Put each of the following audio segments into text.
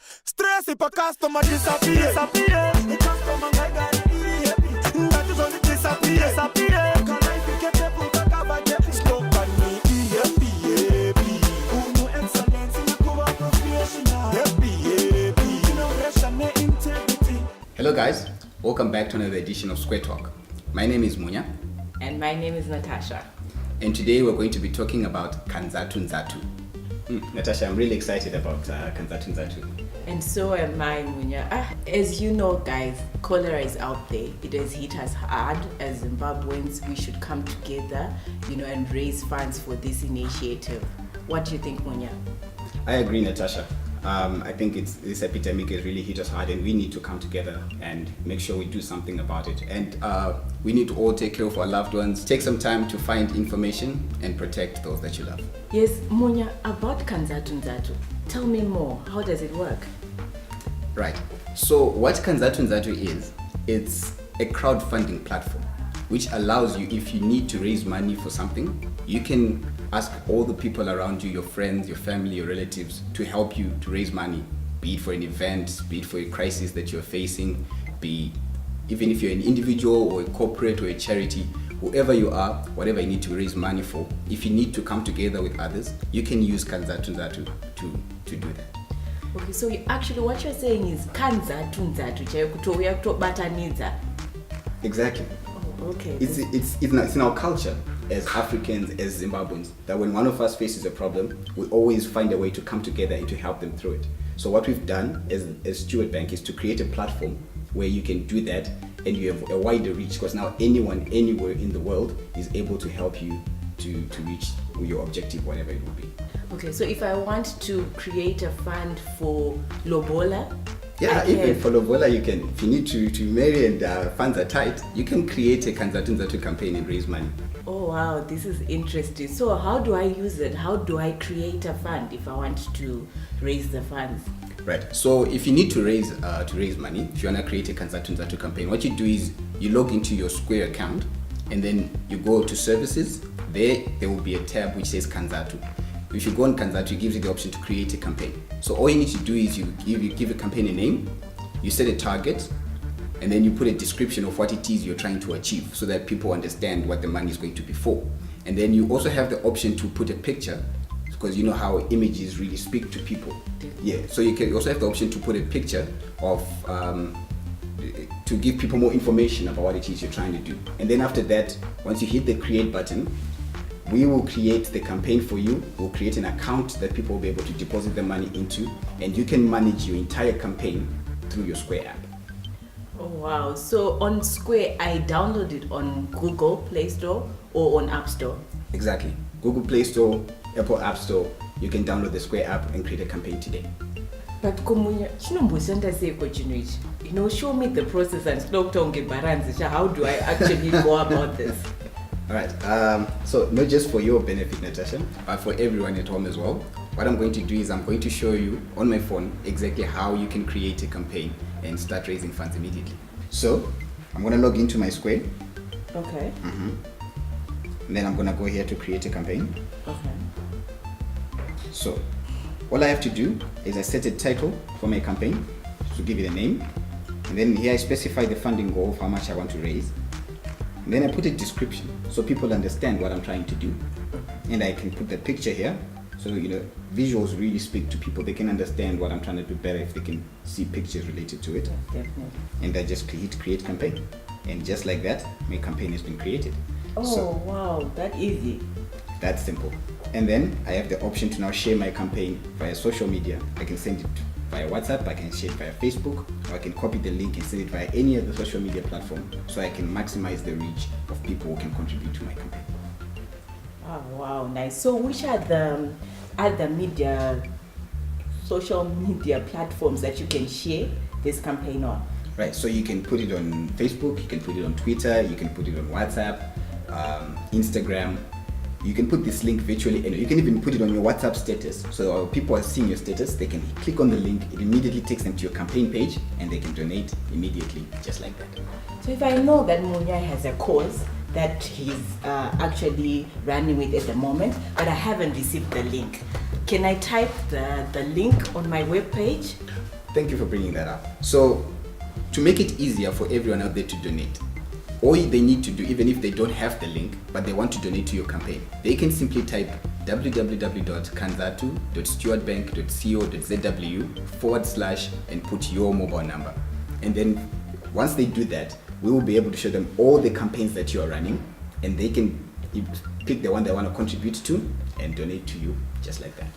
Stress if a customer disappear. The customer might get happy. That is only disappear. Can I pick a people to cover them? Slow on me, happy. Who no excellence in the Cuba professional. Happy. No pressure, no integrity. Hello guys, welcome back to another edition of Square Talk. My name is Munya. And my name is Natasha. And today we're going to be talking about Kanzatu-nzatu. Natasha, I'm really excited about Kanzatu-nzatu. And so am I, Munya. As you know, guys, cholera is out there. It has hit us hard. As Zimbabweans, we should come together, and raise funds for this initiative. What do you think, Munya? I agree, Natasha. I think this epidemic has really hit us hard, and we need to come together and make sure we do something about it. And we need to all take care of our loved ones. Take some time to find information and protect those that you love. Yes, Munya, about Kanzatu-nzatu. Tell me more. How does it work? Right. So what Kanzatu-nzatu is, it's a crowdfunding platform which allows you, if you need to raise money for something, you can ask all the people around you, your friends, your family, your relatives, to help you to raise money, be it for an event, be it for a crisis that you're facing, even if you're an individual or a corporate or a charity, whoever you are, whatever you need to raise money for, if you need to come together with others, you can use Kanzatu-nzatu to do that. Okay, so actually what you're saying is Kanzatu-nzatu, Exactly. Oh, okay. It's in our culture as Africans, as Zimbabweans, that when one of us faces a problem, we always find a way to come together and to help them through it. So what we've done as Stewart Bank is to create a platform where you can do that and you have a wider reach, because now anyone, anywhere in the world is able to help you to reach your objective, whatever it will be. Okay, so if I want to create a fund for Lobola, yeah, even for Lobola, you can. If you need to marry and funds are tight, you can create a Kanzatu-nzatu campaign and raise money. Oh wow, this is interesting. So how do I use it? How do I create a fund if I want to raise the funds? Right. So if you need to raise money, if you want to create a Kanzatu-nzatu campaign, what you do is you log into your Square account and then you go to services. There will be a tab which says Kanzatu. If you go on Kanzatu, it gives you the option to create a campaign. So all you need to do is you give a campaign a name, you set a target, and then you put a description of what it is you're trying to achieve so that people understand what the money is going to be for. And then you also have the option to put a picture, because you know how images really speak to people. Yeah, so you also have the option to put a picture of, to give people more information about what it is you're trying to do. And then after that, once you hit the create button, we will create the campaign for you. We'll create an account that people will be able to deposit their money into, and you can manage your entire campaign through your Square app. Oh wow, so on Square, I download it on Google Play Store or on App Store? Exactly. Google Play Store, Apple App Store, you can download the Square app and create a campaign today. But Kumunya, show me the process and how do I actually go about this? Alright, so not just for your benefit, Natasha, but for everyone at home as well. What I'm going to do is I'm going to show you on my phone exactly how you can create a campaign and start raising funds immediately. So, I'm going to log into my Square. Okay. And then I'm going to go here to create a campaign. Okay. So, all I have to do is I set a title for my campaign to give it a name. And then here I specify the funding goal of how much I want to raise. And then I put a description so people understand what I'm trying to do. And I can put the picture here. So, visuals really speak to people. They can understand what I'm trying to do better if they can see pictures related to it. Definitely. And I just hit create campaign. And just like that, my campaign has been created. Oh, wow, that easy. That's simple. And then I have the option to now share my campaign via social media. I can send it via WhatsApp, I can share it via Facebook, or I can copy the link and send it via any other social media platform, so I can maximize the reach of people who can contribute to my campaign. Oh, wow, nice. So which are the other social media platforms that you can share this campaign on? Right, so you can put it on Facebook, you can put it on Twitter, you can put it on WhatsApp, Instagram. You can put this link virtually, and you can even put it on your WhatsApp status. So people are seeing your status, they can click on the link, it immediately takes them to your campaign page, and they can donate immediately, just like that. So if I know that Munya has a cause that he's actually running with at the moment, but I haven't received the link, can I type the link on my webpage? Thank you for bringing that up. So, to make it easier for everyone out there to donate, all they need to do, even if they don't have the link, but they want to donate to your campaign, they can simply type www.kanzatu.stewardbank.co.zw / and put your mobile number. And then once they do that, we will be able to show them all the campaigns that you are running, and they can pick the one they want to contribute to and donate to you just like that.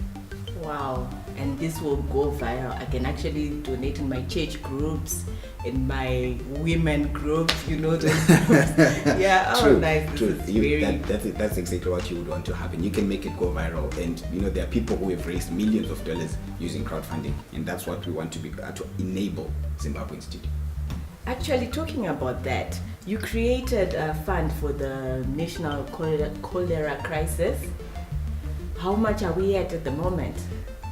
Wow, and this will go viral. I can actually donate in my church groups, in my women groups, those groups. Yeah, True, nice. true. That's exactly what you would want to happen. You can make it go viral, and there are people who have raised millions of dollars using crowdfunding, and that's what we want to enable Zimbabweans to do. Actually, talking about that, you created a fund for the national cholera crisis. How much are we at the moment?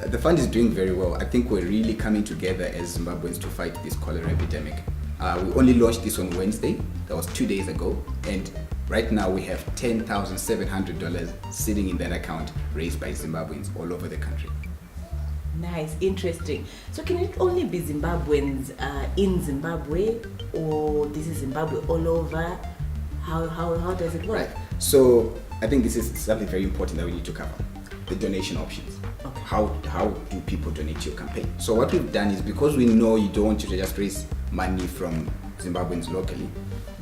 The fund is doing very well. I think we're really coming together as Zimbabweans to fight this cholera epidemic. We only launched this on Wednesday. That was 2 days ago. And right now we have $10,700 sitting in that account raised by Zimbabweans all over the country. Nice, interesting. So can it only be Zimbabweans in Zimbabwe, or this is Zimbabwe all over? How does it work? Right. So I think this is something very important that we need to cover. The donation options. Okay. How do people donate to your campaign? So what we've done is, because we know you don't want to just raise money from Zimbabweans locally,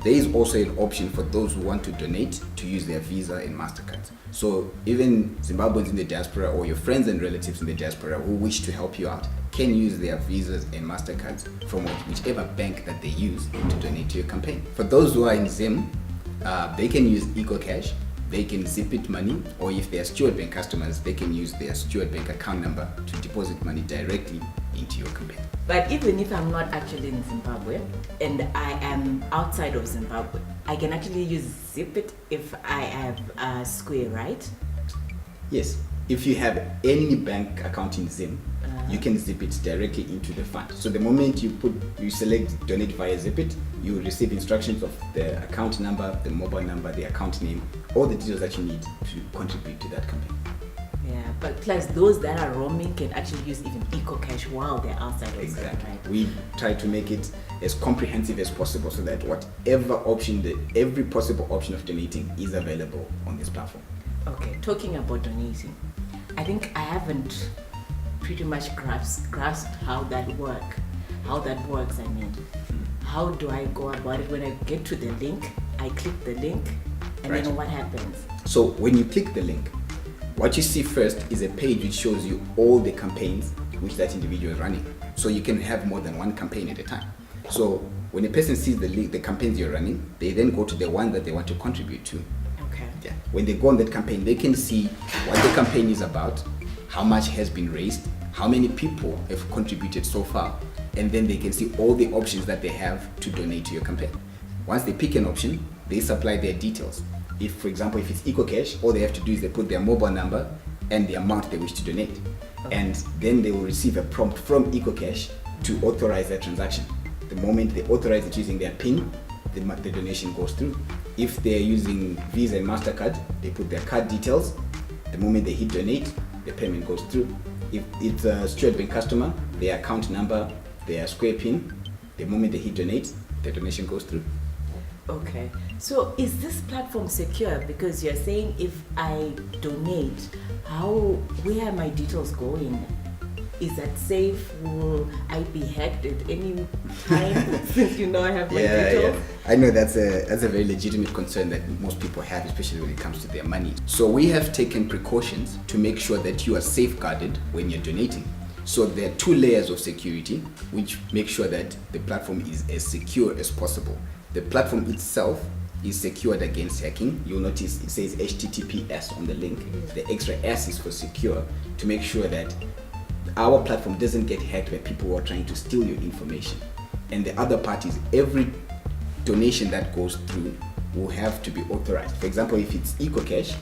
there is also an option for those who want to donate to use their Visa and MasterCards. So even Zimbabweans in the diaspora, or your friends and relatives in the diaspora who wish to help you out, can use their Visas and MasterCards from whichever bank that they use to donate to your campaign. For those who are in Zim, they can use EcoCash, they can zip it money, or if they are Steward Bank customers, they can use their Steward Bank account number to deposit money directly into your campaign. But even if I'm not actually in Zimbabwe and I am outside of Zimbabwe, I can actually use Zipit if I have a Square, right? Yes. If you have any bank account in Zim, you can zip it directly into the fund. So the moment you select donate via Zipit, you will receive instructions of the account number, the mobile number, the account name, all the details that you need to contribute to that campaign. Yeah, but plus those that are roaming can actually use even EcoCash while they're outside of Zim, right? We try to make it as comprehensive as possible so that whatever option, every possible option of donating is available on this platform. Okay, talking about donating, I think I haven't pretty much grasped how that works. I mean, how do I go about it? When I get to the link, I click the link, and Right. then what happens? So when you click the link, what you see first is a page which shows you all the campaigns which that individual is running. So you can have more than one campaign at a time. So when a person sees the link, the campaigns you're running, they then go to the one that they want to contribute to. Okay. Yeah. When they go on that campaign, they can see what the campaign is about, how much has been raised, how many people have contributed so far, and then they can see all the options that they have to donate to your campaign. Once they pick an option, they supply their details. If, for example, if it's EcoCash, all they have to do is they put their mobile number and the amount they wish to donate. Okay. And then they will receive a prompt from EcoCash to authorize their transaction. The moment they authorize it using their PIN, the donation goes through. If they're using Visa and MasterCard, they put their card details. The moment they hit donate, the payment goes through. If it's a Steward Bank customer, their account number, their Square PIN, the moment they hit donate, the donation goes through. Okay. So is this platform secure? Because you're saying if I donate, where are my details going? Is that safe? Will I be hacked at any time since I have my details? Yeah. I know that's a very legitimate concern that most people have, especially when it comes to their money. So we have taken precautions to make sure that you are safeguarded when you're donating. So there are 2 layers of security which make sure that the platform is as secure as possible. The platform itself is secured against hacking. You'll notice it says HTTPS on the link. The extra S is for secure, to make sure that our platform doesn't get hacked by people who are trying to steal your information. And the other part is every donation that goes through will have to be authorized. For example, if it's EcoCash,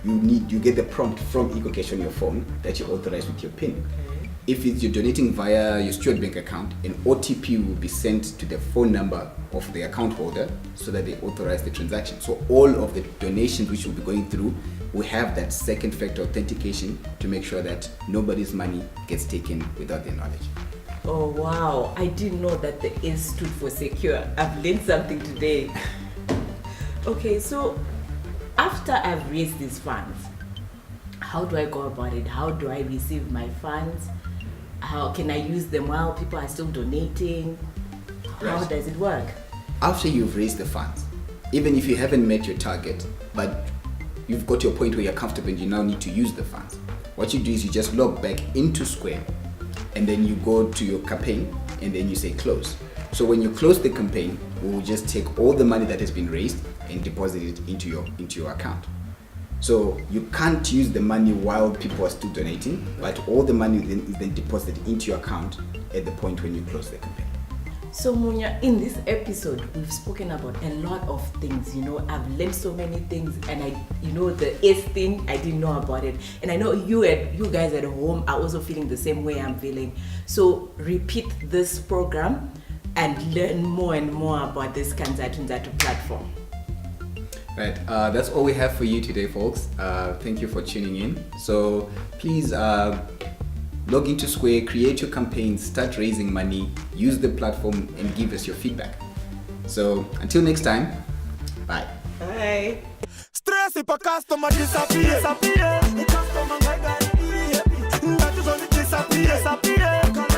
you get the prompt from EcoCash on your phone that you authorize with your PIN. Okay. If you're donating via your Steward Bank account, an OTP will be sent to the phone number of the account holder so that they authorize the transaction. So all of the donations which will be going through will have that second factor authentication to make sure that nobody's money gets taken without their knowledge. Oh wow, I didn't know that the S stood for secure. I've learned something today. Okay, so after I've raised these funds, how do I go about it? How do I receive my funds? How can I use them while people are still donating? How Right. does it work? After you've raised the funds, even if you haven't met your target, but you've got to a point where you're comfortable and you now need to use the funds, what you do is you just log back into Square, and then you go to your campaign, and then you say close. So when you close the campaign, we will just take all the money that has been raised and deposit it into your account. So you can't use the money while people are still donating, but all the money is then deposited into your account at the point when you close the campaign. So Munya, in this episode, we've spoken about a lot of things. You know, I've learned so many things, and the S thing, I didn't know about it. And I know you guys at home are also feeling the same way I'm feeling. So repeat this program and learn more and more about this Kanzatu-nzatu platform. Right, that's all we have for you today, folks. Thank you for tuning in. So please log into Square, create your campaign, start raising money, use the platform, and give us your feedback. So until next time, bye. Bye. Stress if a customer disappear. The customer might get happy. That is only disappear.